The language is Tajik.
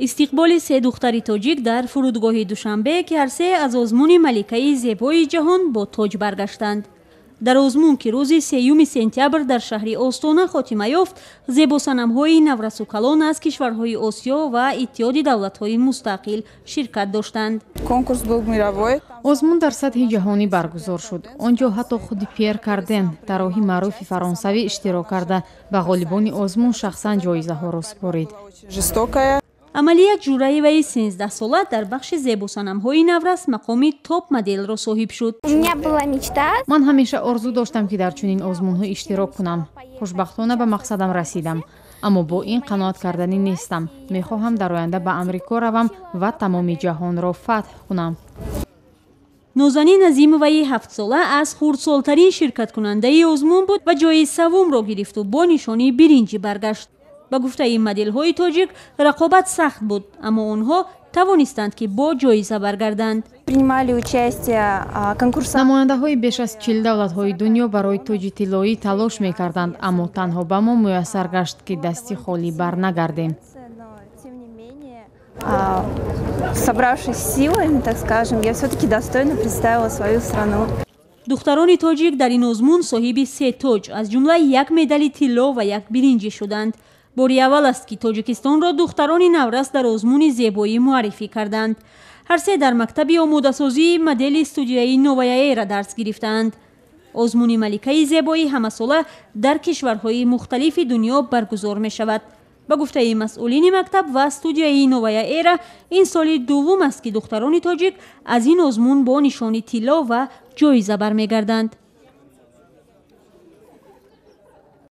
استقبال سه دختری توجیک در فرودگاه دوشنبه که هر سه از ازمون ملکاي زبوی جهان با تاج برگشتند. در ازمون که روز 3 سентябр در شهر استона خاتمه یافت، زباسانمҳои نورسوکالان از کشورهای آسیو و اتحاد давлатҳои مستقل شرکت داشتند. озмун дар сатҳи ҷаҳонӣ баргузор шуд. онҷо ҳатто худи Пьер Карден, тароҳи маъруфи фаронсавӣ иштирок карда ба ғолибони озмун шахсан ҷоизаҳоро супорид. амалият ҷураеваи 13 сола дар бахши зебосанамҳои наврас мақоми топ моделро соҳиб шуд. ман ҳамеша орзу доштам ки дар чунин озмунҳо иштирок кунам. хушбахтона ба мақсадам расидам, аммо бо ин қаноат карданӣ нестам. мехоҳам дар оянда ба амрико равам ва тамоми ҷаҳонро фатҳ кунам. нозанин азимоваи 7 сола аз хурдсолтарин ширкаткунандаи озмун буд ва ҷои савумро гирифту бо нишони биринҷӣ баргашт. ба гуфтаи моделҳои тоҷик, рақобат сахт буд, аммо онҳо тавонистанд ки бо ҷоиза баргарданд. намояндаҳои беш аз 40 давлатҳои дунё барои тоҷи тиллоӣ талош мекарданд, аммо танҳо ба мо муяссар гашт ки дасти холӣ барнагардем. Собравшись силами, так скажем, я все-таки достойно представила свою страну. духтарони тоҷик дар ин озмун соҳиби 3 тоҷ, аз ҷумла 1 медали тилло ва 1 биринҷӣ шуданд. бори аввал аст ки тоҷикистонро духтарони наврас дар озмуни зебоӣ муаррифӣ карданд. ҳар се дар мактаби омодасозии модели студияи новая эра дарс гирифтаанд. озмуни маликаи зебоӣ ҳамасола дар кишварҳои мухталифи дунё баргузор мешавад. ба гуфтаи масъулини мактаб ва студияи новая эра, ин соли дуввум аст ки духтарони тоҷик аз ин озмун бо нишони тилло ва ҷоиза бармегарданд.